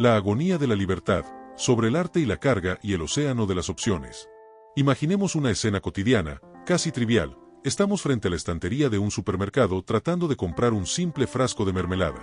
La agonía de la libertad, sobre el arte y la carga y el océano de las opciones. Imaginemos una escena cotidiana, casi trivial. Estamos frente a la estantería de un supermercado tratando de comprar un simple frasco de mermelada.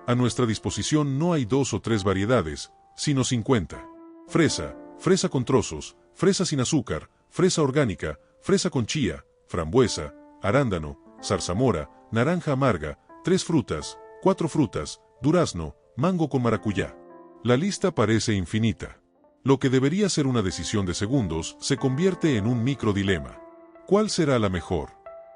A nuestra disposición no hay 2 o 3 variedades, sino 50. Fresa, fresa con trozos, fresa sin azúcar, fresa orgánica, fresa con chía, frambuesa, arándano, zarzamora, naranja amarga, 3 frutas, 4 frutas, durazno, mango con maracuyá. La lista parece infinita. Lo que debería ser una decisión de segundos se convierte en un microdilema. ¿Cuál será la mejor?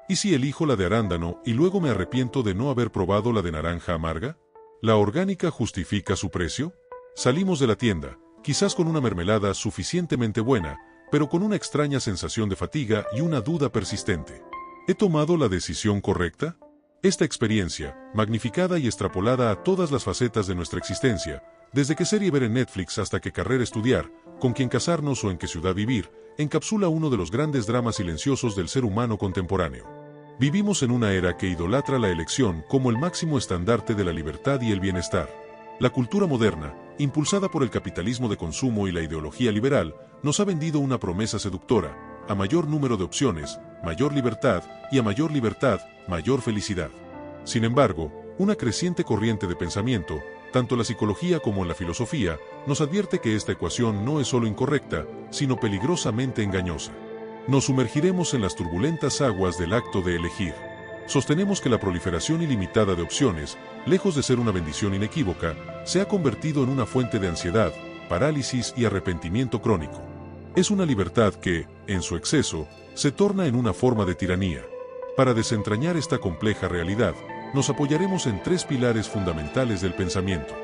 ¿Y si elijo la de arándano y luego me arrepiento de no haber probado la de naranja amarga? ¿La orgánica justifica su precio? Salimos de la tienda, quizás con una mermelada suficientemente buena, pero con una extraña sensación de fatiga y una duda persistente. ¿He tomado la decisión correcta? Esta experiencia, magnificada y extrapolada a todas las facetas de nuestra existencia, desde qué serie ver en Netflix hasta qué carrera estudiar, con quién casarnos o en qué ciudad vivir, encapsula uno de los grandes dramas silenciosos del ser humano contemporáneo. Vivimos en una era que idolatra la elección como el máximo estandarte de la libertad y el bienestar. La cultura moderna, impulsada por el capitalismo de consumo y la ideología liberal, nos ha vendido una promesa seductora: a mayor número de opciones, mayor libertad, y a mayor libertad, mayor felicidad. Sin embargo, una creciente corriente de pensamiento, tanto en la psicología como en la filosofía, nos advierte que esta ecuación no es solo incorrecta, sino peligrosamente engañosa. Nos sumergiremos en las turbulentas aguas del acto de elegir. Sostenemos que la proliferación ilimitada de opciones, lejos de ser una bendición inequívoca, se ha convertido en una fuente de ansiedad, parálisis y arrepentimiento crónico. Es una libertad que, en su exceso, se torna en una forma de tiranía. Para desentrañar esta compleja realidad, nos apoyaremos en 3 pilares fundamentales del pensamiento.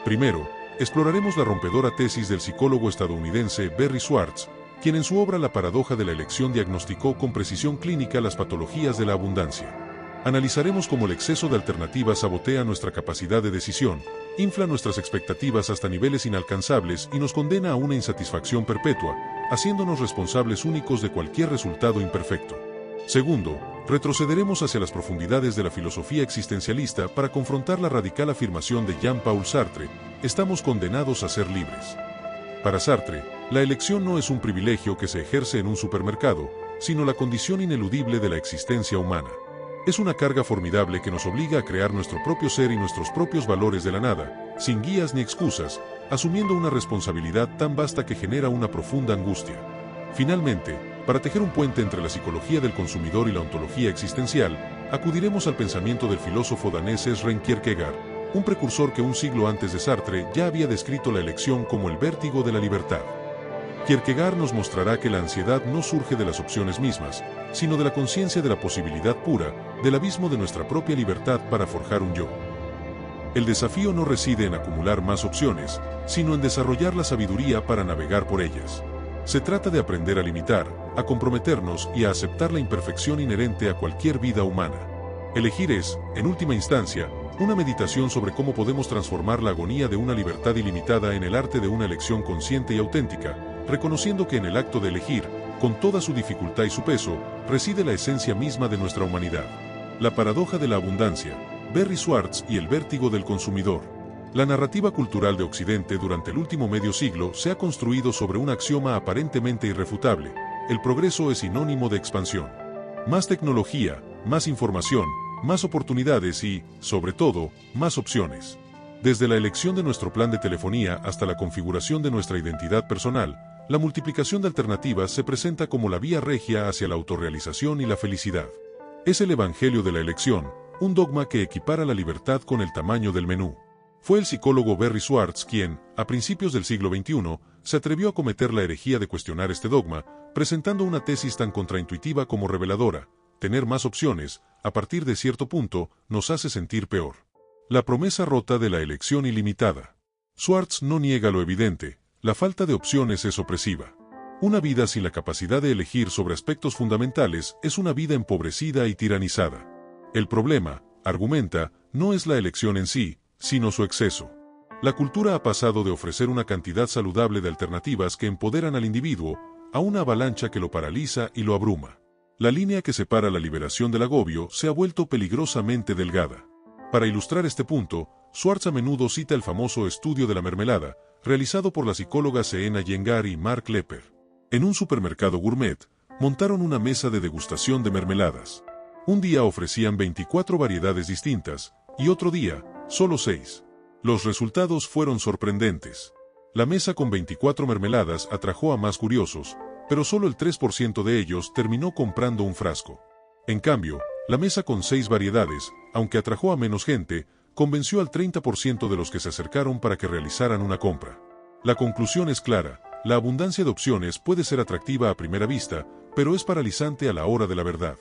Primero, exploraremos la rompedora tesis del psicólogo estadounidense Barry Schwartz, quien en su obra La paradoja de la elección diagnosticó con precisión clínica las patologías de la abundancia. Analizaremos cómo el exceso de alternativas sabotea nuestra capacidad de decisión, infla nuestras expectativas hasta niveles inalcanzables y nos condena a una insatisfacción perpetua, haciéndonos responsables únicos de cualquier resultado imperfecto. Segundo, retrocederemos hacia las profundidades de la filosofía existencialista para confrontar la radical afirmación de Jean-Paul Sartre: estamos condenados a ser libres. Para Sartre, la elección no es un privilegio que se ejerce en un supermercado, sino la condición ineludible de la existencia humana. Es una carga formidable que nos obliga a crear nuestro propio ser y nuestros propios valores de la nada, sin guías ni excusas, asumiendo una responsabilidad tan vasta que genera una profunda angustia. Finalmente, para tejer un puente entre la psicología del consumidor y la ontología existencial, acudiremos al pensamiento del filósofo danés Søren Kierkegaard, un precursor que un siglo antes de Sartre ya había descrito la elección como el vértigo de la libertad. Kierkegaard nos mostrará que la ansiedad no surge de las opciones mismas, sino de la conciencia de la posibilidad pura, del abismo de nuestra propia libertad para forjar un yo. El desafío no reside en acumular más opciones, sino en desarrollar la sabiduría para navegar por ellas. Se trata de aprender a limitar, a comprometernos y a aceptar la imperfección inherente a cualquier vida humana. Elegir es, en última instancia, una meditación sobre cómo podemos transformar la agonía de una libertad ilimitada en el arte de una elección consciente y auténtica, reconociendo que en el acto de elegir, con toda su dificultad y su peso, reside la esencia misma de nuestra humanidad. La paradoja de la abundancia, Barry Schwartz y el vértigo del consumidor. La narrativa cultural de Occidente durante el último medio siglo se ha construido sobre un axioma aparentemente irrefutable: el progreso es sinónimo de expansión. Más tecnología, más información, más oportunidades y, sobre todo, más opciones. Desde la elección de nuestro plan de telefonía hasta la configuración de nuestra identidad personal, la multiplicación de alternativas se presenta como la vía regia hacia la autorrealización y la felicidad. Es el evangelio de la elección, un dogma que equipara la libertad con el tamaño del menú. Fue el psicólogo Barry Schwartz quien, a principios del siglo XXI, se atrevió a cometer la herejía de cuestionar este dogma, presentando una tesis tan contraintuitiva como reveladora: tener más opciones, a partir de cierto punto, nos hace sentir peor. La promesa rota de la elección ilimitada. Schwartz no niega lo evidente: la falta de opciones es opresiva. Una vida sin la capacidad de elegir sobre aspectos fundamentales es una vida empobrecida y tiranizada. El problema, argumenta, no es la elección en sí, sino su exceso. La cultura ha pasado de ofrecer una cantidad saludable de alternativas que empoderan al individuo, a una avalancha que lo paraliza y lo abruma. La línea que separa la liberación del agobio se ha vuelto peligrosamente delgada. Para ilustrar este punto, Schwartz a menudo cita el famoso estudio de la mermelada, realizado por las psicólogas Seena Iyengar y Mark Lepper. En un supermercado gourmet, montaron una mesa de degustación de mermeladas. Un día ofrecían 24 variedades distintas, y otro día, solo 6. Los resultados fueron sorprendentes. La mesa con 24 mermeladas atrajo a más curiosos, pero solo el 3% de ellos terminó comprando un frasco. En cambio, la mesa con 6 variedades, aunque atrajo a menos gente, convenció al 30% de los que se acercaron para que realizaran una compra. La conclusión es clara: la abundancia de opciones puede ser atractiva a primera vista, pero es paralizante a la hora de la verdad.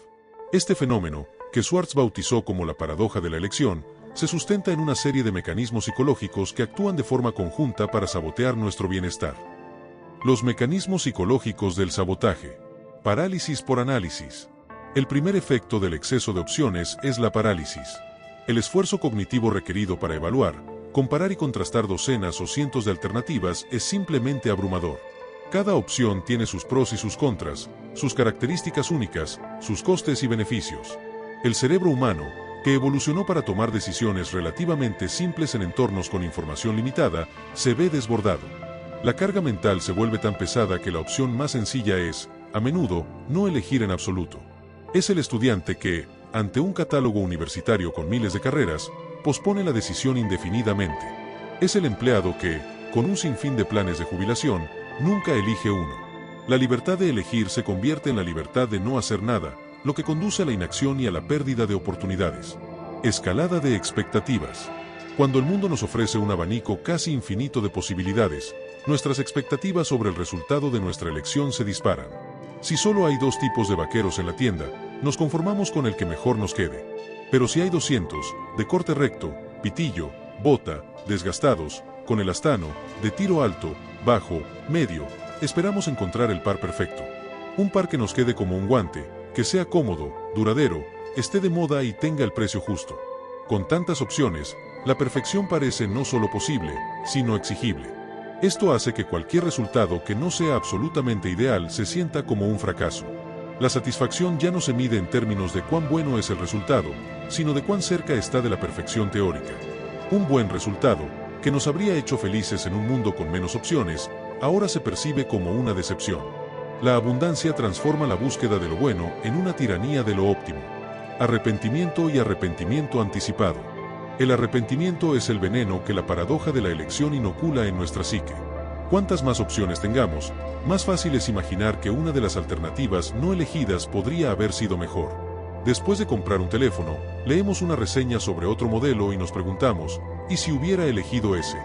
Este fenómeno, que Schwartz bautizó como la paradoja de la elección, se sustenta en una serie de mecanismos psicológicos que actúan de forma conjunta para sabotear nuestro bienestar. Los mecanismos psicológicos del sabotaje. Parálisis por análisis. El primer efecto del exceso de opciones es la parálisis. El esfuerzo cognitivo requerido para evaluar, comparar y contrastar docenas o cientos de alternativas es simplemente abrumador. Cada opción tiene sus pros y sus contras, sus características únicas, sus costes y beneficios. El cerebro humano, que evolucionó para tomar decisiones relativamente simples en entornos con información limitada, se ve desbordado. La carga mental se vuelve tan pesada que la opción más sencilla es, a menudo, no elegir en absoluto. Es el estudiante que, ante un catálogo universitario con miles de carreras, pospone la decisión indefinidamente. Es el empleado que, con un sinfín de planes de jubilación, nunca elige uno. La libertad de elegir se convierte en la libertad de no hacer nada, lo que conduce a la inacción y a la pérdida de oportunidades. Escalada de expectativas. Cuando el mundo nos ofrece un abanico casi infinito de posibilidades, nuestras expectativas sobre el resultado de nuestra elección se disparan. Si solo hay 2 tipos de vaqueros en la tienda, nos conformamos con el que mejor nos quede. Pero si hay 200, de corte recto, pitillo, bota, desgastados, con el astano, de tiro alto, bajo, medio, esperamos encontrar el par perfecto. Un par que nos quede como un guante, que sea cómodo, duradero, esté de moda y tenga el precio justo. Con tantas opciones, la perfección parece no solo posible, sino exigible. Esto hace que cualquier resultado que no sea absolutamente ideal se sienta como un fracaso. La satisfacción ya no se mide en términos de cuán bueno es el resultado, sino de cuán cerca está de la perfección teórica. Un buen resultado, que nos habría hecho felices en un mundo con menos opciones, ahora se percibe como una decepción. La abundancia transforma la búsqueda de lo bueno en una tiranía de lo óptimo. Arrepentimiento y arrepentimiento anticipado. El arrepentimiento es el veneno que la paradoja de la elección inocula en nuestra psique. Cuantas más opciones tengamos, más fácil es imaginar que una de las alternativas no elegidas podría haber sido mejor. Después de comprar un teléfono, leemos una reseña sobre otro modelo y nos preguntamos, ¿y si hubiera elegido ese?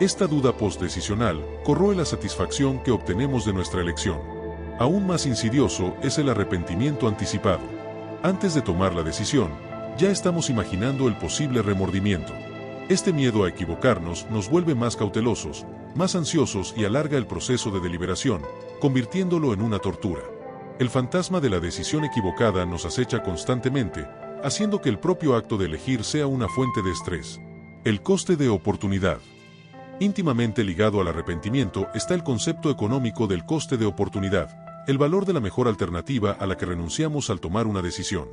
Esta duda postdecisional corroe la satisfacción que obtenemos de nuestra elección. Aún más insidioso es el arrepentimiento anticipado. Antes de tomar la decisión, ya estamos imaginando el posible remordimiento. Este miedo a equivocarnos nos vuelve más cautelosos, más ansiosos y alarga el proceso de deliberación, convirtiéndolo en una tortura. El fantasma de la decisión equivocada nos acecha constantemente, haciendo que el propio acto de elegir sea una fuente de estrés. El coste de oportunidad. Íntimamente ligado al arrepentimiento está el concepto económico del coste de oportunidad, el valor de la mejor alternativa a la que renunciamos al tomar una decisión.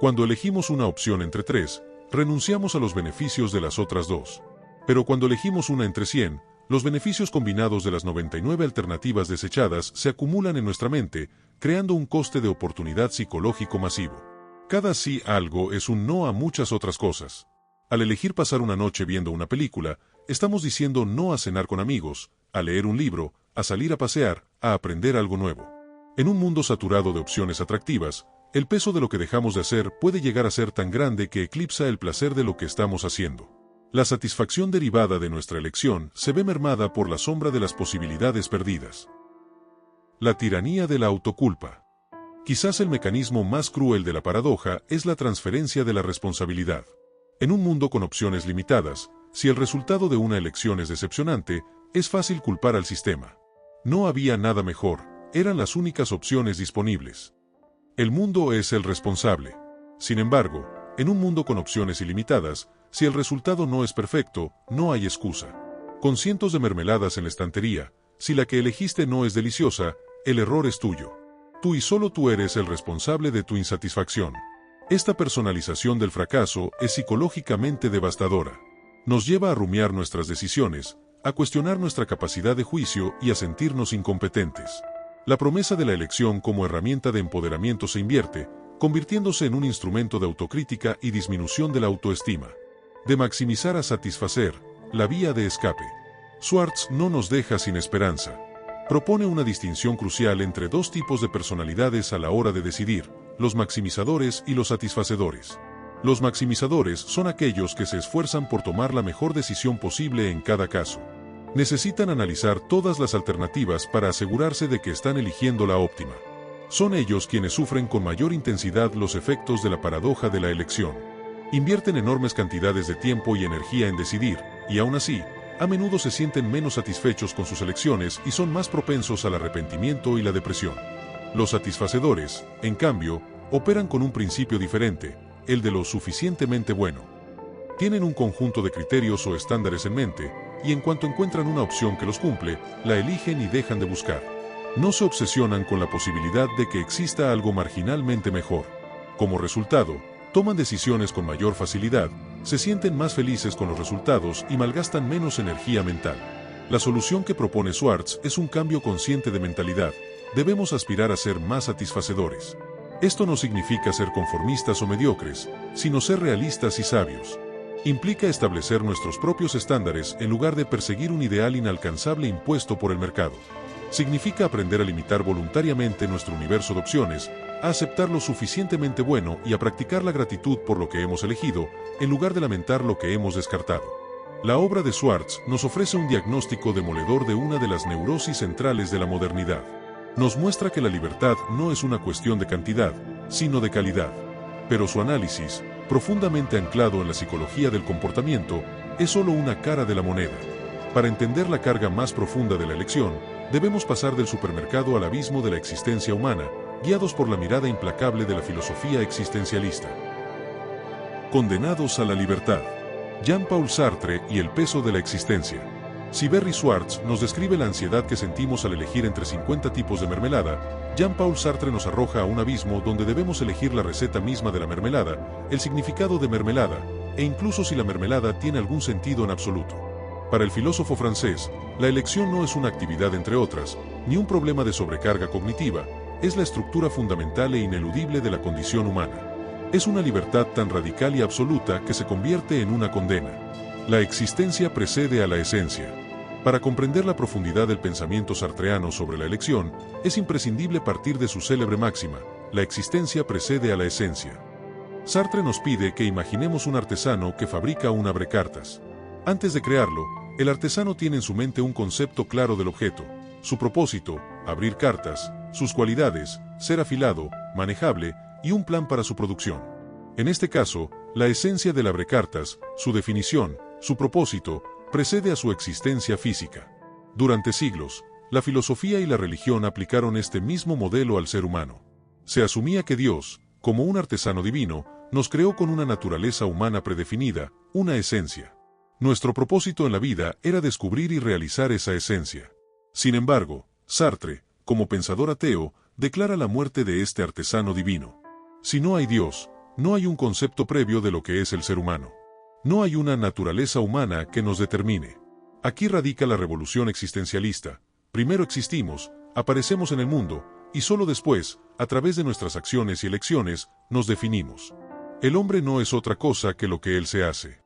Cuando elegimos una opción entre 3, renunciamos a los beneficios de las otras 2. Pero cuando elegimos una entre 100, los beneficios combinados de las 99 alternativas desechadas se acumulan en nuestra mente, creando un coste de oportunidad psicológico masivo. Cada sí a algo es un no a muchas otras cosas. Al elegir pasar una noche viendo una película, estamos diciendo no a cenar con amigos, a leer un libro, a salir a pasear, a aprender algo nuevo. En un mundo saturado de opciones atractivas, el peso de lo que dejamos de hacer puede llegar a ser tan grande que eclipsa el placer de lo que estamos haciendo. La satisfacción derivada de nuestra elección se ve mermada por la sombra de las posibilidades perdidas. La tiranía de la autoculpa. Quizás el mecanismo más cruel de la paradoja es la transferencia de la responsabilidad. En un mundo con opciones limitadas, si el resultado de una elección es decepcionante, es fácil culpar al sistema. No había nada mejor, eran las únicas opciones disponibles. El mundo es el responsable. Sin embargo, en un mundo con opciones ilimitadas, si el resultado no es perfecto, no hay excusa. Con cientos de mermeladas en la estantería, si la que elegiste no es deliciosa, el error es tuyo. Tú y solo tú eres el responsable de tu insatisfacción. Esta personalización del fracaso es psicológicamente devastadora. Nos lleva a rumiar nuestras decisiones, a cuestionar nuestra capacidad de juicio y a sentirnos incompetentes. La promesa de la elección como herramienta de empoderamiento se invierte, convirtiéndose en un instrumento de autocrítica y disminución de la autoestima. De maximizar a satisfacer, la vía de escape. Schwartz no nos deja sin esperanza. Propone una distinción crucial entre dos tipos de personalidades a la hora de decidir, los maximizadores y los satisfacedores. Los maximizadores son aquellos que se esfuerzan por tomar la mejor decisión posible en cada caso. Necesitan analizar todas las alternativas para asegurarse de que están eligiendo la óptima. Son ellos quienes sufren con mayor intensidad los efectos de la paradoja de la elección. Invierten enormes cantidades de tiempo y energía en decidir, y aún así, a menudo se sienten menos satisfechos con sus elecciones y son más propensos al arrepentimiento y la depresión. Los satisfacedores, en cambio, operan con un principio diferente, el de lo suficientemente bueno. Tienen un conjunto de criterios o estándares en mente, y en cuanto encuentran una opción que los cumple, la eligen y dejan de buscar. No se obsesionan con la posibilidad de que exista algo marginalmente mejor. Como resultado, toman decisiones con mayor facilidad, se sienten más felices con los resultados y malgastan menos energía mental. La solución que propone Schwartz es un cambio consciente de mentalidad. Debemos aspirar a ser más satisfacedores. Esto no significa ser conformistas o mediocres, sino ser realistas y sabios. Implica establecer nuestros propios estándares en lugar de perseguir un ideal inalcanzable impuesto por el mercado. Significa aprender a limitar voluntariamente nuestro universo de opciones, a aceptar lo suficientemente bueno y a practicar la gratitud por lo que hemos elegido, en lugar de lamentar lo que hemos descartado. La obra de Schwartz nos ofrece un diagnóstico demoledor de una de las neurosis centrales de la modernidad. Nos muestra que la libertad no es una cuestión de cantidad, sino de calidad. Pero su análisis, profundamente anclado en la psicología del comportamiento, es solo una cara de la moneda. Para entender la carga más profunda de la elección, debemos pasar del supermercado al abismo de la existencia humana, guiados por la mirada implacable de la filosofía existencialista. Condenados a la libertad. Jean-Paul Sartre y el peso de la existencia. Si Barry Schwartz nos describe la ansiedad que sentimos al elegir entre 50 tipos de mermelada, Jean-Paul Sartre nos arroja a un abismo donde debemos elegir la receta misma de la mermelada, el significado de mermelada, e incluso si la mermelada tiene algún sentido en absoluto. Para el filósofo francés, la elección no es una actividad entre otras, ni un problema de sobrecarga cognitiva, es la estructura fundamental e ineludible de la condición humana. Es una libertad tan radical y absoluta que se convierte en una condena. La existencia precede a la esencia. Para comprender la profundidad del pensamiento sartreano sobre la elección, es imprescindible partir de su célebre máxima: la existencia precede a la esencia. Sartre nos pide que imaginemos un artesano que fabrica un abrecartas. Antes de crearlo, el artesano tiene en su mente un concepto claro del objeto, su propósito, abrir cartas, sus cualidades, ser afilado, manejable, y un plan para su producción. En este caso, la esencia del abrecartas, su definición, su propósito, precede a su existencia física. Durante siglos, la filosofía y la religión aplicaron este mismo modelo al ser humano. Se asumía que Dios, como un artesano divino, nos creó con una naturaleza humana predefinida, una esencia. Nuestro propósito en la vida era descubrir y realizar esa esencia. Sin embargo, Sartre, como pensador ateo, declara la muerte de este artesano divino. Si no hay Dios, no hay un concepto previo de lo que es el ser humano. No hay una naturaleza humana que nos determine. Aquí radica la revolución existencialista. Primero existimos, aparecemos en el mundo, y solo después, a través de nuestras acciones y elecciones, nos definimos. El hombre no es otra cosa que lo que él se hace.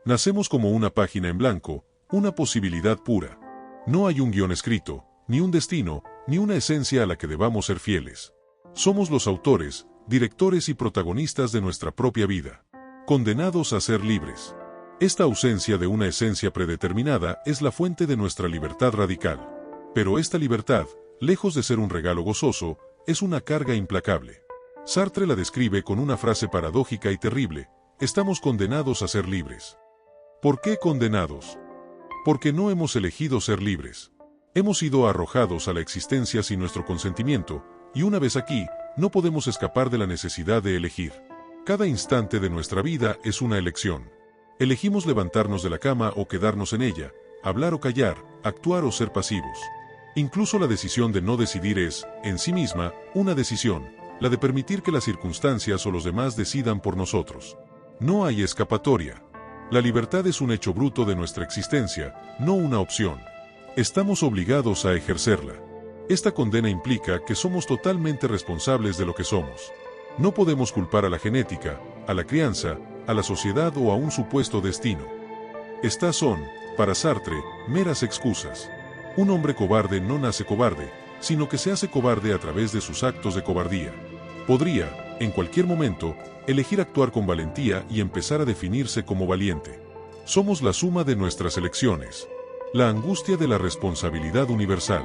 Nacemos como una página en blanco, una posibilidad pura. No hay un guión escrito, ni un destino, ni una esencia a la que debamos ser fieles. Somos los autores, directores y protagonistas de nuestra propia vida. Condenados a ser libres. Esta ausencia de una esencia predeterminada es la fuente de nuestra libertad radical. Pero esta libertad, lejos de ser un regalo gozoso, es una carga implacable. Sartre la describe con una frase paradójica y terrible: estamos condenados a ser libres. ¿Por qué condenados? Porque no hemos elegido ser libres. Hemos sido arrojados a la existencia sin nuestro consentimiento, y una vez aquí, no podemos escapar de la necesidad de elegir. Cada instante de nuestra vida es una elección. Elegimos levantarnos de la cama o quedarnos en ella, hablar o callar, actuar o ser pasivos. Incluso la decisión de no decidir es, en sí misma, una decisión, la de permitir que las circunstancias o los demás decidan por nosotros. No hay escapatoria. La libertad es un hecho bruto de nuestra existencia, no una opción. Estamos obligados a ejercerla. Esta condena implica que somos totalmente responsables de lo que somos. No podemos culpar a la genética, a la crianza, a la sociedad o a un supuesto destino. Estas son, para Sartre, meras excusas. Un hombre cobarde no nace cobarde, sino que se hace cobarde a través de sus actos de cobardía. Podría, en cualquier momento, elegir actuar con valentía y empezar a definirse como valiente. Somos la suma de nuestras elecciones. La angustia de la responsabilidad universal.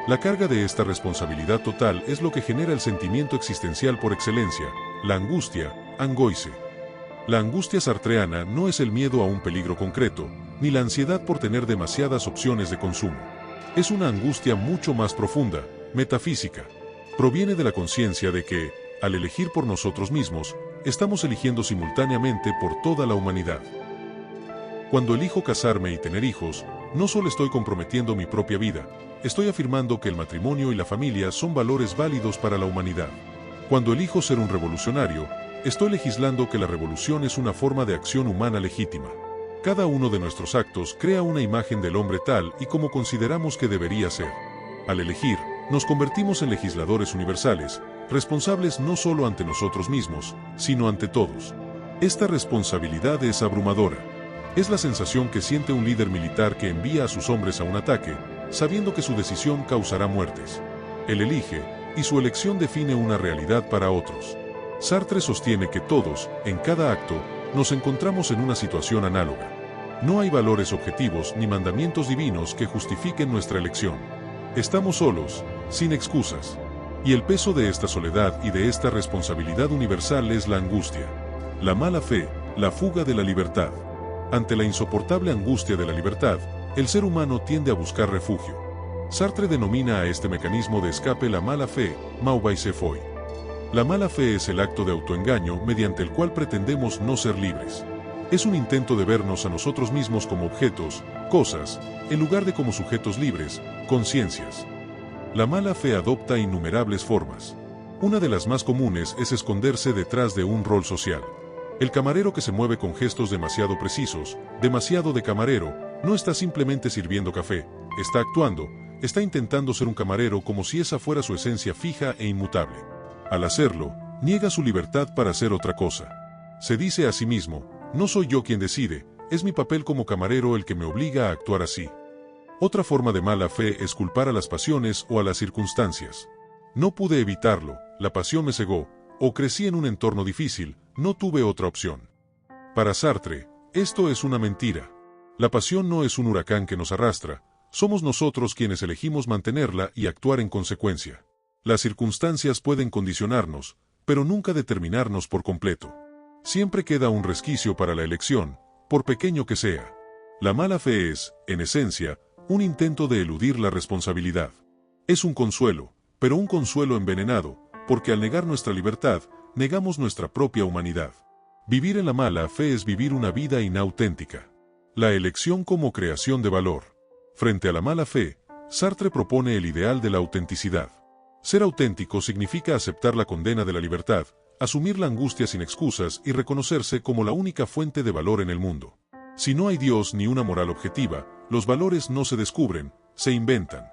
La carga de esta responsabilidad total es lo que genera el sentimiento existencial por excelencia, la angustia, angoisse. La angustia sartreana no es el miedo a un peligro concreto, ni la ansiedad por tener demasiadas opciones de consumo. Es una angustia mucho más profunda, metafísica. Proviene de la conciencia de que, al elegir por nosotros mismos, estamos eligiendo simultáneamente por toda la humanidad. Cuando elijo casarme y tener hijos, no solo estoy comprometiendo mi propia vida, estoy afirmando que el matrimonio y la familia son valores válidos para la humanidad. Cuando elijo ser un revolucionario, estoy legislando que la revolución es una forma de acción humana legítima. Cada uno de nuestros actos crea una imagen del hombre tal y como consideramos que debería ser. Al elegir, nos convertimos en legisladores universales, responsables no solo ante nosotros mismos, sino ante todos. Esta responsabilidad es abrumadora. Es la sensación que siente un líder militar que envía a sus hombres a un ataque, sabiendo que su decisión causará muertes. Él elige, y su elección define una realidad para otros. Sartre sostiene que todos, en cada acto, nos encontramos en una situación análoga. No hay valores objetivos ni mandamientos divinos que justifiquen nuestra elección. Estamos solos, sin excusas. Y el peso de esta soledad y de esta responsabilidad universal es la angustia. La mala fe, la fuga de la libertad. Ante la insoportable angustia de la libertad, el ser humano tiende a buscar refugio. Sartre denomina a este mecanismo de escape la mala fe, mauvaise foi. La mala fe es el acto de autoengaño mediante el cual pretendemos no ser libres. Es un intento de vernos a nosotros mismos como objetos, cosas, en lugar de como sujetos libres, conciencias. La mala fe adopta innumerables formas. Una de las más comunes es esconderse detrás de un rol social. El camarero que se mueve con gestos demasiado precisos, demasiado de camarero, no está simplemente sirviendo café, está actuando, está intentando ser un camarero como si esa fuera su esencia fija e inmutable. Al hacerlo, niega su libertad para hacer otra cosa. Se dice a sí mismo, no soy yo quien decide, es mi papel como camarero el que me obliga a actuar así. Otra forma de mala fe es culpar a las pasiones o a las circunstancias. No pude evitarlo, la pasión me cegó, o crecí en un entorno difícil, no tuve otra opción. Para Sartre, esto es una mentira. La pasión no es un huracán que nos arrastra, somos nosotros quienes elegimos mantenerla y actuar en consecuencia. Las circunstancias pueden condicionarnos, pero nunca determinarnos por completo. Siempre queda un resquicio para la elección, por pequeño que sea. La mala fe es, en esencia, un intento de eludir la responsabilidad. Es un consuelo, pero un consuelo envenenado, porque al negar nuestra libertad, negamos nuestra propia humanidad. Vivir en la mala fe es vivir una vida inauténtica. La elección como creación de valor. Frente a la mala fe, Sartre propone el ideal de la autenticidad. Ser auténtico significa aceptar la condena de la libertad, asumir la angustia sin excusas y reconocerse como la única fuente de valor en el mundo. Si no hay Dios ni una moral objetiva, los valores no se descubren, se inventan.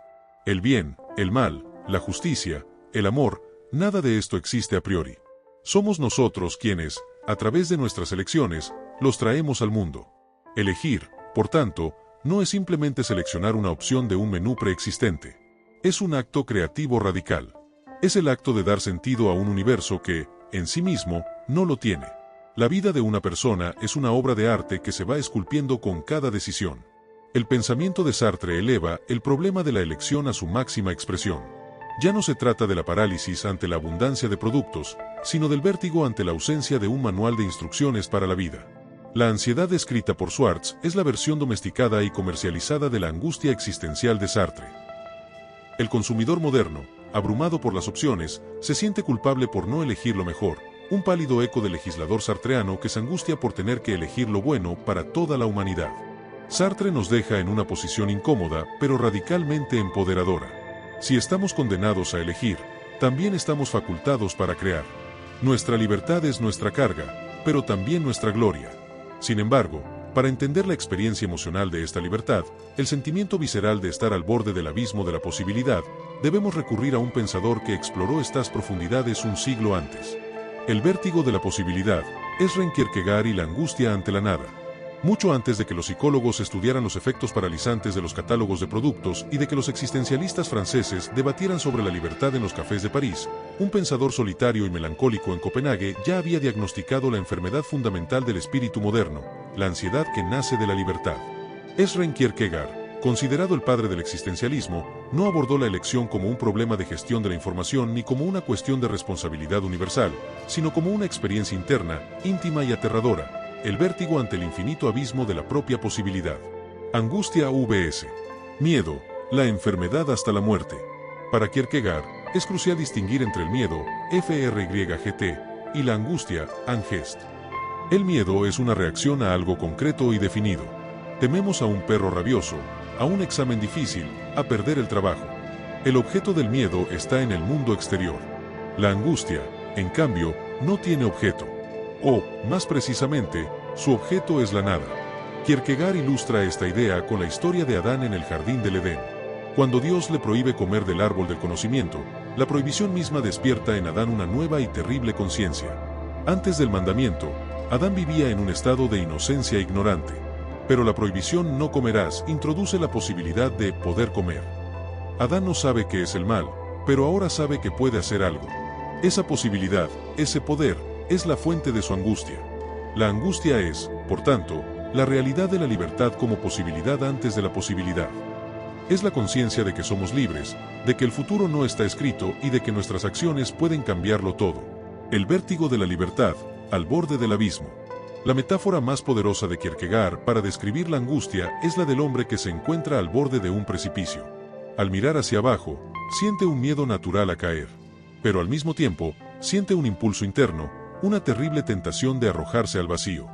El bien, el mal, la justicia, el amor, nada de esto existe a priori. Somos nosotros quienes, a través de nuestras elecciones, los traemos al mundo. Elegir, por tanto, no es simplemente seleccionar una opción de un menú preexistente. Es un acto creativo radical. Es el acto de dar sentido a un universo que, en sí mismo, no lo tiene. La vida de una persona es una obra de arte que se va esculpiendo con cada decisión. El pensamiento de Sartre eleva el problema de la elección a su máxima expresión. Ya no se trata de la parálisis ante la abundancia de productos, sino del vértigo ante la ausencia de un manual de instrucciones para la vida. La ansiedad descrita por Schwartz es la versión domesticada y comercializada de la angustia existencial de Sartre. El consumidor moderno, abrumado por las opciones, se siente culpable por no elegir lo mejor, un pálido eco del legislador sartreano que se angustia por tener que elegir lo bueno para toda la humanidad. Sartre nos deja en una posición incómoda, pero radicalmente empoderadora. Si estamos condenados a elegir, también estamos facultados para crear. Nuestra libertad es nuestra carga, pero también nuestra gloria. Sin embargo, Para entender la experiencia emocional de esta libertad, el sentimiento visceral de estar al borde del abismo de la posibilidad, debemos recurrir a un pensador que exploró estas profundidades un siglo antes. El vértigo de la posibilidad es Søren Kierkegaard y la angustia ante la nada. Mucho antes de que los psicólogos estudiaran los efectos paralizantes de los catálogos de productos y de que los existencialistas franceses debatieran sobre la libertad en los cafés de París, un pensador solitario y melancólico en Copenhague ya había diagnosticado la enfermedad fundamental del espíritu moderno, la ansiedad que nace de la libertad. Søren Kierkegaard, considerado el padre del existencialismo, no abordó la elección como un problema de gestión de la información ni como una cuestión de responsabilidad universal, sino como una experiencia interna, íntima y aterradora, el vértigo ante el infinito abismo de la propia posibilidad. Angustia vs. miedo, la enfermedad hasta la muerte. Para Kierkegaard, es crucial distinguir entre el miedo, FRYGT, y la angustia, Angst. El miedo es una reacción a algo concreto y definido. Tememos a un perro rabioso, a un examen difícil, a perder el trabajo. El objeto del miedo está en el mundo exterior. La angustia, en cambio, no tiene objeto. O, más precisamente, su objeto es la nada. Kierkegaard ilustra esta idea con la historia de Adán en el jardín del Edén. Cuando Dios le prohíbe comer del árbol del conocimiento, la prohibición misma despierta en Adán una nueva y terrible conciencia. Antes del mandamiento, Adán vivía en un estado de inocencia ignorante. Pero la prohibición "no comerás" introduce la posibilidad de poder comer. Adán no sabe qué es el mal, pero ahora sabe que puede hacer algo. Esa posibilidad, ese poder, es la fuente de su angustia. La angustia es, por tanto, la realidad de la libertad como posibilidad antes de la posibilidad. Es la conciencia de que somos libres, de que el futuro no está escrito y de que nuestras acciones pueden cambiarlo todo. El vértigo de la libertad, al borde del abismo. La metáfora más poderosa de Kierkegaard para describir la angustia es la del hombre que se encuentra al borde de un precipicio. Al mirar hacia abajo, siente un miedo natural a caer. Pero al mismo tiempo, siente un impulso interno, una terrible tentación de arrojarse al vacío.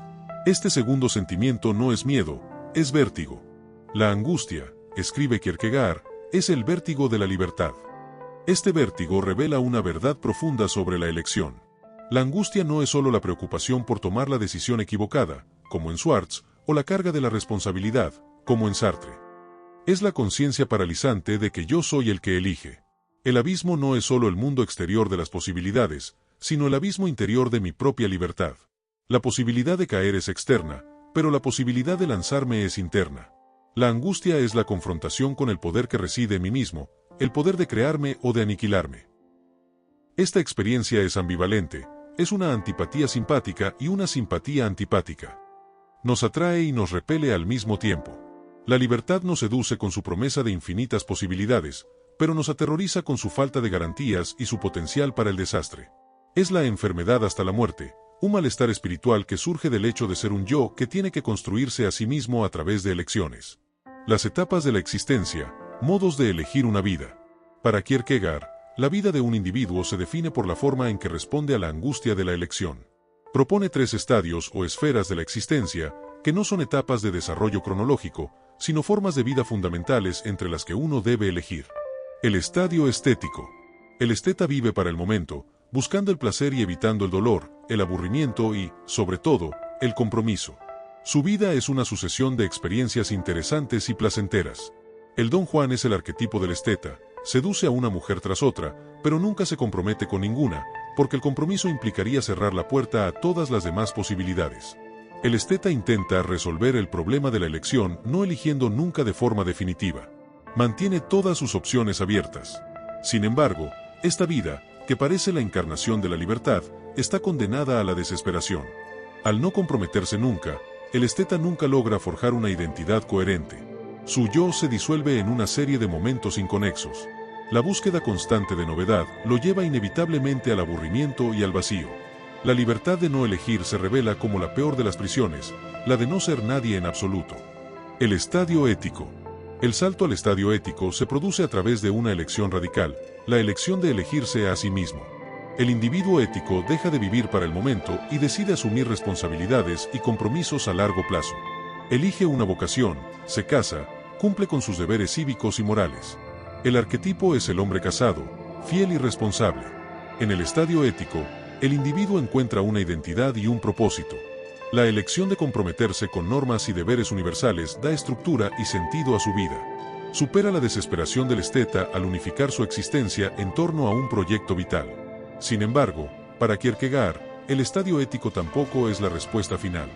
Este segundo sentimiento no es miedo, es vértigo. La angustia, escribe Kierkegaard, es el vértigo de la libertad. Este vértigo revela una verdad profunda sobre la elección. La angustia no es solo la preocupación por tomar la decisión equivocada, como en Schwartz, o la carga de la responsabilidad, como en Sartre. Es la conciencia paralizante de que yo soy el que elige. El abismo no es solo el mundo exterior de las posibilidades, sino el abismo interior de mi propia libertad. La posibilidad de caer es externa, pero la posibilidad de lanzarme es interna. La angustia es la confrontación con el poder que reside en mí mismo, el poder de crearme o de aniquilarme. Esta experiencia es ambivalente, es una antipatía simpática y una simpatía antipática. Nos atrae y nos repele al mismo tiempo. La libertad nos seduce con su promesa de infinitas posibilidades, pero nos aterroriza con su falta de garantías y su potencial para el desastre. Es la enfermedad hasta la muerte, un malestar espiritual que surge del hecho de ser un yo que tiene que construirse a sí mismo a través de elecciones. Las etapas de la existencia, modos de elegir una vida. Para Kierkegaard, la vida de un individuo se define por la forma en que responde a la angustia de la elección. Propone 3 estadios o esferas de la existencia, que no son etapas de desarrollo cronológico, sino formas de vida fundamentales entre las que uno debe elegir. El estadio estético. El esteta vive para el momento, buscando el placer y evitando el dolor, el aburrimiento y, sobre todo, el compromiso. Su vida es una sucesión de experiencias interesantes y placenteras. El Don Juan es el arquetipo del esteta, seduce a una mujer tras otra, pero nunca se compromete con ninguna, porque el compromiso implicaría cerrar la puerta a todas las demás posibilidades. El esteta intenta resolver el problema de la elección no eligiendo nunca de forma definitiva. Mantiene todas sus opciones abiertas. Sin embargo, esta vida, que parece la encarnación de la libertad, está condenada a la desesperación. Al no comprometerse nunca, el esteta nunca logra forjar una identidad coherente. Su yo se disuelve en una serie de momentos inconexos. La búsqueda constante de novedad lo lleva inevitablemente al aburrimiento y al vacío. La libertad de no elegir se revela como la peor de las prisiones, la de no ser nadie en absoluto. El estadio ético. El salto al estadio ético se produce a través de una elección radical, la elección de elegirse a sí mismo. El individuo ético deja de vivir para el momento y decide asumir responsabilidades y compromisos a largo plazo. Elige una vocación, se casa, cumple con sus deberes cívicos y morales. El arquetipo es el hombre casado, fiel y responsable. En el estadio ético, el individuo encuentra una identidad y un propósito. La elección de comprometerse con normas y deberes universales da estructura y sentido a su vida. Supera la desesperación del esteta al unificar su existencia en torno a un proyecto vital. Sin embargo, para Kierkegaard, el estadio ético tampoco es la respuesta final.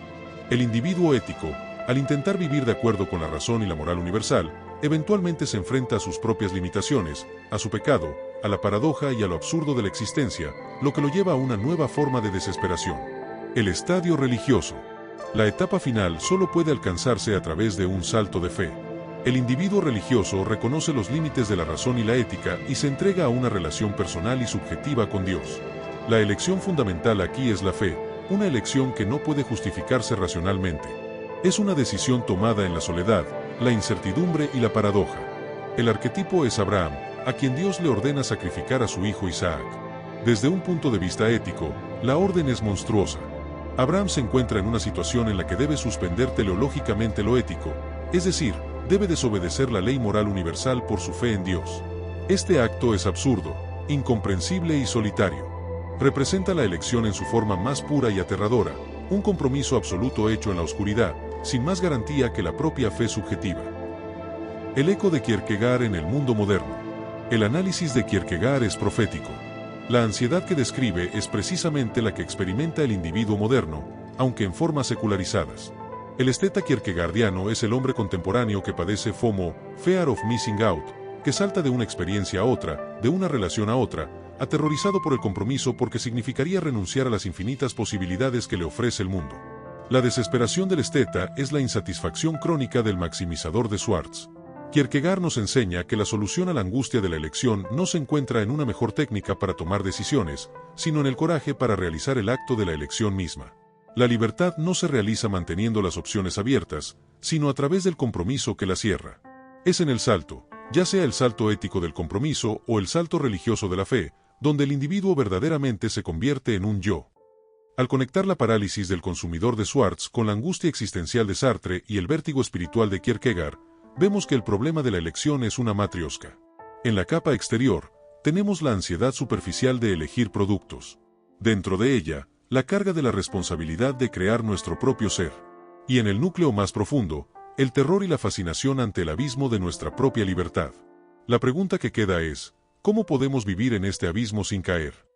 El individuo ético, al intentar vivir de acuerdo con la razón y la moral universal, eventualmente se enfrenta a sus propias limitaciones, a su pecado, a la paradoja y a lo absurdo de la existencia, lo que lo lleva a una nueva forma de desesperación. El estadio religioso. La etapa final solo puede alcanzarse a través de un salto de fe. El individuo religioso reconoce los límites de la razón y la ética y se entrega a una relación personal y subjetiva con Dios. La elección fundamental aquí es la fe, una elección que no puede justificarse racionalmente. Es una decisión tomada en la soledad, la incertidumbre y la paradoja. El arquetipo es Abraham, a quien Dios le ordena sacrificar a su hijo Isaac. Desde un punto de vista ético, la orden es monstruosa. Abraham se encuentra en una situación en la que debe suspender teleológicamente lo ético, es decir, debe desobedecer la ley moral universal por su fe en Dios. Este acto es absurdo, incomprensible y solitario. Representa la elección en su forma más pura y aterradora, un compromiso absoluto hecho en la oscuridad, sin más garantía que la propia fe subjetiva. El eco de Kierkegaard en el mundo moderno. El análisis de Kierkegaard es profético. La ansiedad que describe es precisamente la que experimenta el individuo moderno, aunque en formas secularizadas. El esteta kierkegaardiano es el hombre contemporáneo que padece FOMO, Fear of Missing Out, que salta de una experiencia a otra, de una relación a otra, aterrorizado por el compromiso porque significaría renunciar a las infinitas posibilidades que le ofrece el mundo. La desesperación del esteta es la insatisfacción crónica del maximizador de Schwartz. Kierkegaard nos enseña que la solución a la angustia de la elección no se encuentra en una mejor técnica para tomar decisiones, sino en el coraje para realizar el acto de la elección misma. La libertad no se realiza manteniendo las opciones abiertas, sino a través del compromiso que la cierra. Es en el salto, ya sea el salto ético del compromiso o el salto religioso de la fe, donde el individuo verdaderamente se convierte en un yo. Al conectar la parálisis del consumidor de Schwartz con la angustia existencial de Sartre y el vértigo espiritual de Kierkegaard, vemos que el problema de la elección es una matrioska. En la capa exterior, tenemos la ansiedad superficial de elegir productos. Dentro de ella, la carga de la responsabilidad de crear nuestro propio ser. Y en el núcleo más profundo, el terror y la fascinación ante el abismo de nuestra propia libertad. La pregunta que queda es, ¿cómo podemos vivir en este abismo sin caer?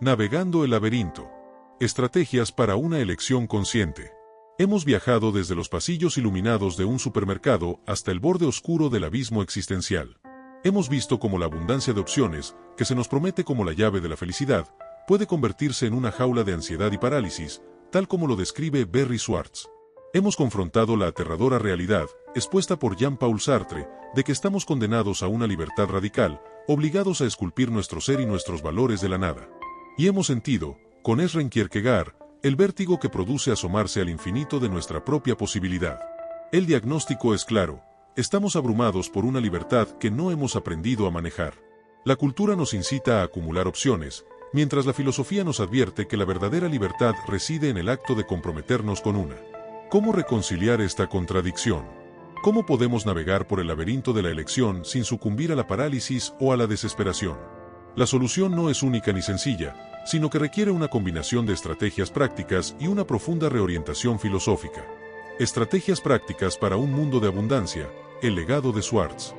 Navegando el laberinto. Estrategias para una elección consciente. Hemos viajado desde los pasillos iluminados de un supermercado hasta el borde oscuro del abismo existencial. Hemos visto cómo la abundancia de opciones, que se nos promete como la llave de la felicidad, puede convertirse en una jaula de ansiedad y parálisis, tal como lo describe Barry Schwartz. Hemos confrontado la aterradora realidad, expuesta por Jean-Paul Sartre, de que estamos condenados a una libertad radical, obligados a esculpir nuestro ser y nuestros valores de la nada. Y hemos sentido, con Esren Kierkegaard, el vértigo que produce asomarse al infinito de nuestra propia posibilidad. El diagnóstico es claro, estamos abrumados por una libertad que no hemos aprendido a manejar. La cultura nos incita a acumular opciones, mientras la filosofía nos advierte que la verdadera libertad reside en el acto de comprometernos con una. ¿Cómo reconciliar esta contradicción? ¿Cómo podemos navegar por el laberinto de la elección sin sucumbir a la parálisis o a la desesperación? La solución no es única ni sencilla, sino que requiere una combinación de estrategias prácticas y una profunda reorientación filosófica. Estrategias prácticas para un mundo de abundancia, el legado de Schwartz.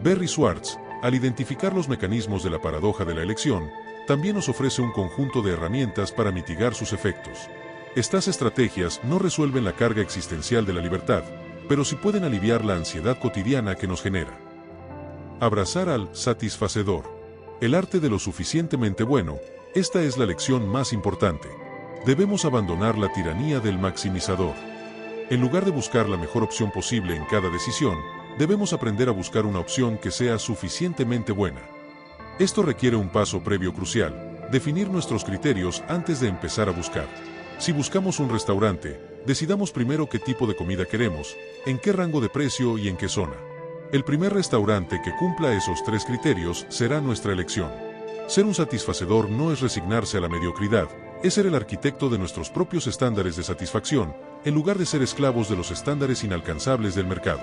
Barry Schwartz, al identificar los mecanismos de la paradoja de la elección, también nos ofrece un conjunto de herramientas para mitigar sus efectos. Estas estrategias no resuelven la carga existencial de la libertad, pero sí pueden aliviar la ansiedad cotidiana que nos genera. Abrazar al satisfacedor. El arte de lo suficientemente bueno, esta es la lección más importante. Debemos abandonar la tiranía del maximizador. En lugar de buscar la mejor opción posible en cada decisión, debemos aprender a buscar una opción que sea suficientemente buena. Esto requiere un paso previo crucial, definir nuestros criterios antes de empezar a buscar. Si buscamos un restaurante, decidamos primero qué tipo de comida queremos, en qué rango de precio y en qué zona. El primer restaurante que cumpla esos 3 criterios será nuestra elección. Ser un satisfacedor no es resignarse a la mediocridad, es ser el arquitecto de nuestros propios estándares de satisfacción, en lugar de ser esclavos de los estándares inalcanzables del mercado.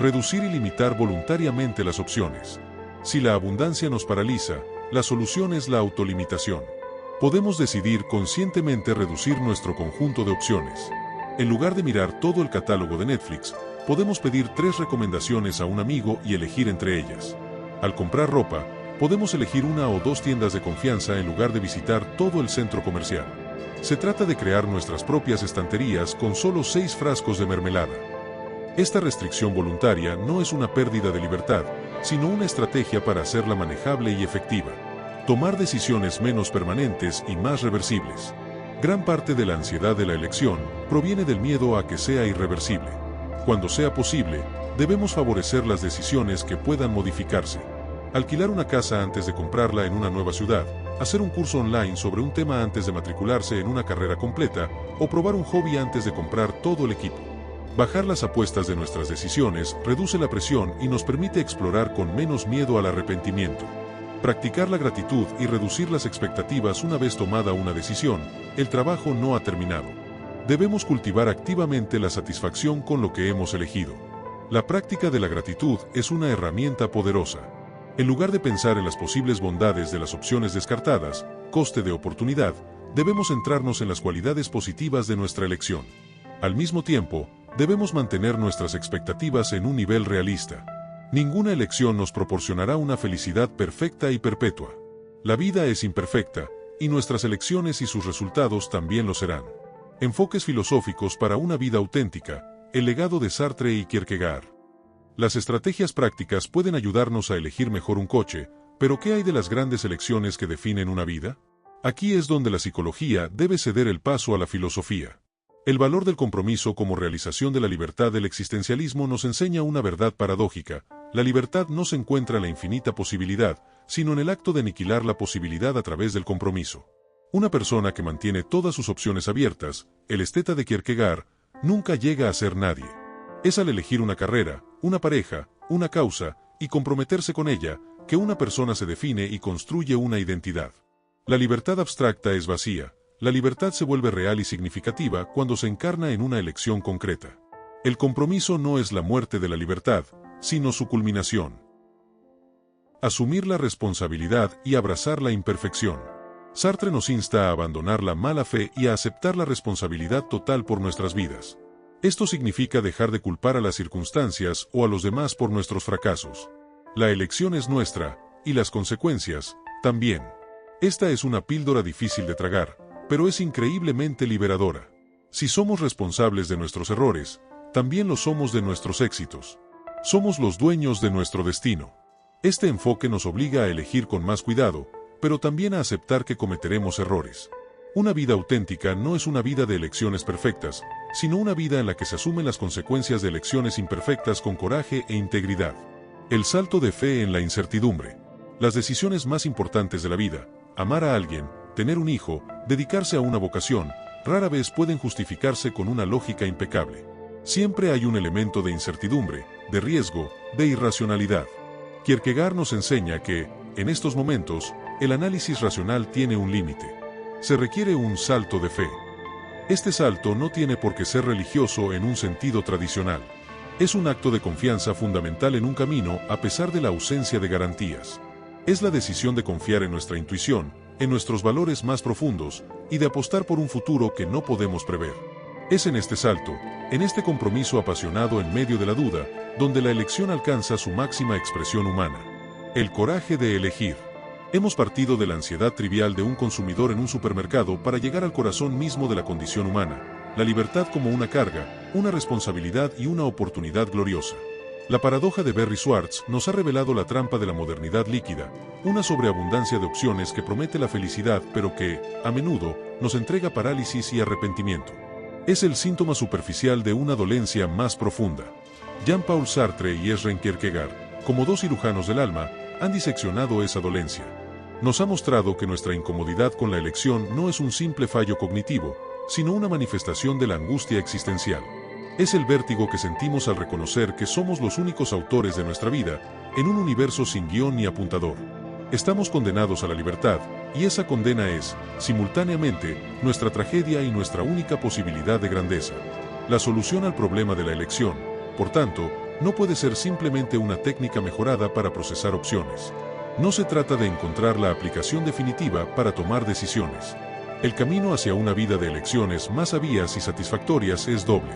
Reducir y limitar voluntariamente las opciones. Si la abundancia nos paraliza, la solución es la autolimitación. Podemos decidir conscientemente reducir nuestro conjunto de opciones. En lugar de mirar todo el catálogo de Netflix, podemos pedir 3 recomendaciones a un amigo y elegir entre ellas. Al comprar ropa, podemos elegir 1 o 2 tiendas de confianza en lugar de visitar todo el centro comercial. Se trata de crear nuestras propias estanterías con solo 6 frascos de mermelada. Esta restricción voluntaria no es una pérdida de libertad, sino una estrategia para hacerla manejable y efectiva. Tomar decisiones menos permanentes y más reversibles. Gran parte de la ansiedad de la elección proviene del miedo a que sea irreversible. Cuando sea posible, debemos favorecer las decisiones que puedan modificarse. Alquilar una casa antes de comprarla en una nueva ciudad, hacer un curso online sobre un tema antes de matricularse en una carrera completa, o probar un hobby antes de comprar todo el equipo. Bajar las apuestas de nuestras decisiones reduce la presión y nos permite explorar con menos miedo al arrepentimiento. Practicar la gratitud y reducir las expectativas una vez tomada una decisión, el trabajo no ha terminado. Debemos cultivar activamente la satisfacción con lo que hemos elegido. La práctica de la gratitud es una herramienta poderosa. En lugar de pensar en las posibles bondades de las opciones descartadas, coste de oportunidad, debemos centrarnos en las cualidades positivas de nuestra elección. Al mismo tiempo, debemos mantener nuestras expectativas en un nivel realista. Ninguna elección nos proporcionará una felicidad perfecta y perpetua. La vida es imperfecta, y nuestras elecciones y sus resultados también lo serán. Enfoques filosóficos para una vida auténtica, el legado de Sartre y Kierkegaard. Las estrategias prácticas pueden ayudarnos a elegir mejor un coche, pero ¿qué hay de las grandes elecciones que definen una vida? Aquí es donde la psicología debe ceder el paso a la filosofía. El valor del compromiso como realización de la libertad del existencialismo nos enseña una verdad paradójica. La libertad no se encuentra en la infinita posibilidad, sino en el acto de aniquilar la posibilidad a través del compromiso. Una persona que mantiene todas sus opciones abiertas, el esteta de Kierkegaard, nunca llega a ser nadie. Es al elegir una carrera, una pareja, una causa, y comprometerse con ella, que una persona se define y construye una identidad. La libertad abstracta es vacía. La libertad se vuelve real y significativa cuando se encarna en una elección concreta. El compromiso no es la muerte de la libertad, sino su culminación. Asumir la responsabilidad y abrazar la imperfección. Sartre nos insta a abandonar la mala fe y a aceptar la responsabilidad total por nuestras vidas. Esto significa dejar de culpar a las circunstancias o a los demás por nuestros fracasos. La elección es nuestra, y las consecuencias, también. Esta es una píldora difícil de tragar, pero es increíblemente liberadora. Si somos responsables de nuestros errores, también lo somos de nuestros éxitos. Somos los dueños de nuestro destino. Este enfoque nos obliga a elegir con más cuidado, pero también a aceptar que cometeremos errores. Una vida auténtica no es una vida de elecciones perfectas, sino una vida en la que se asumen las consecuencias de elecciones imperfectas con coraje e integridad. El salto de fe en la incertidumbre. Las decisiones más importantes de la vida, amar a alguien, tener un hijo, dedicarse a una vocación, rara vez pueden justificarse con una lógica impecable. Siempre hay un elemento de incertidumbre, de riesgo, de irracionalidad. Kierkegaard nos enseña que, en estos momentos, el análisis racional tiene un límite. Se requiere un salto de fe. Este salto no tiene por qué ser religioso en un sentido tradicional. Es un acto de confianza fundamental en un camino a pesar de la ausencia de garantías. Es la decisión de confiar en nuestra intuición, en nuestros valores más profundos, y de apostar por un futuro que no podemos prever. Es en este salto, en este compromiso apasionado en medio de la duda, donde la elección alcanza su máxima expresión humana. El coraje de elegir. Hemos partido de la ansiedad trivial de un consumidor en un supermercado para llegar al corazón mismo de la condición humana, la libertad como una carga, una responsabilidad y una oportunidad gloriosa. La paradoja de Barry Schwartz nos ha revelado la trampa de la modernidad líquida, una sobreabundancia de opciones que promete la felicidad pero que, a menudo, nos entrega parálisis y arrepentimiento. Es el síntoma superficial de una dolencia más profunda. Jean-Paul Sartre y Søren Kierkegaard, como dos cirujanos del alma, han diseccionado esa dolencia. Nos ha mostrado que nuestra incomodidad con la elección no es un simple fallo cognitivo, sino una manifestación de la angustia existencial. Es el vértigo que sentimos al reconocer que somos los únicos autores de nuestra vida, en un universo sin guión ni apuntador. Estamos condenados a la libertad, y esa condena es, simultáneamente, nuestra tragedia y nuestra única posibilidad de grandeza. La solución al problema de la elección, por tanto, no puede ser simplemente una técnica mejorada para procesar opciones. No se trata de encontrar la aplicación definitiva para tomar decisiones. El camino hacia una vida de elecciones más sabias y satisfactorias es doble.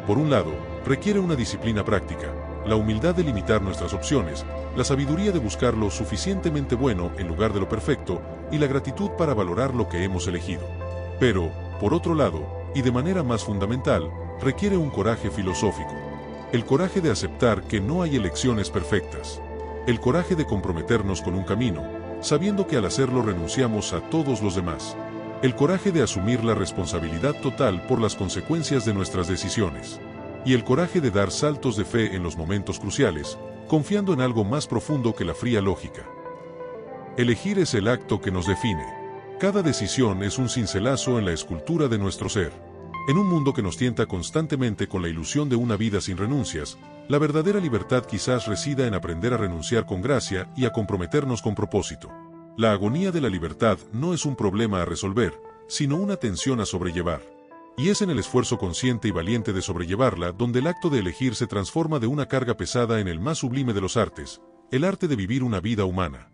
Por un lado, requiere una disciplina práctica, la humildad de limitar nuestras opciones, la sabiduría de buscar lo suficientemente bueno en lugar de lo perfecto y la gratitud para valorar lo que hemos elegido. Pero, por otro lado, y de manera más fundamental, requiere un coraje filosófico. El coraje de aceptar que no hay elecciones perfectas. El coraje de comprometernos con un camino, sabiendo que al hacerlo renunciamos a todos los demás. El coraje de asumir la responsabilidad total por las consecuencias de nuestras decisiones. Y el coraje de dar saltos de fe en los momentos cruciales, confiando en algo más profundo que la fría lógica. Elegir es el acto que nos define. Cada decisión es un cincelazo en la escultura de nuestro ser. En un mundo que nos tienta constantemente con la ilusión de una vida sin renuncias, la verdadera libertad quizás resida en aprender a renunciar con gracia y a comprometernos con propósito. La agonía de la libertad no es un problema a resolver, sino una tensión a sobrellevar. Y es en el esfuerzo consciente y valiente de sobrellevarla donde el acto de elegir se transforma de una carga pesada en el más sublime de los artes, el arte de vivir una vida humana.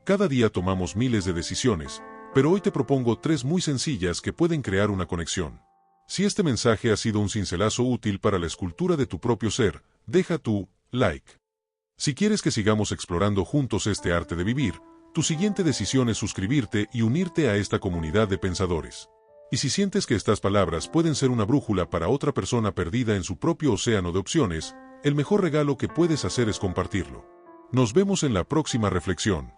Cada día tomamos miles de decisiones, pero hoy te propongo 3 muy sencillas que pueden crear una conexión. Si este mensaje ha sido un cincelazo útil para la escultura de tu propio ser, deja tu like. Si quieres que sigamos explorando juntos este arte de vivir, tu siguiente decisión es suscribirte y unirte a esta comunidad de pensadores. Y si sientes que estas palabras pueden ser una brújula para otra persona perdida en su propio océano de opciones, el mejor regalo que puedes hacer es compartirlo. Nos vemos en la próxima reflexión.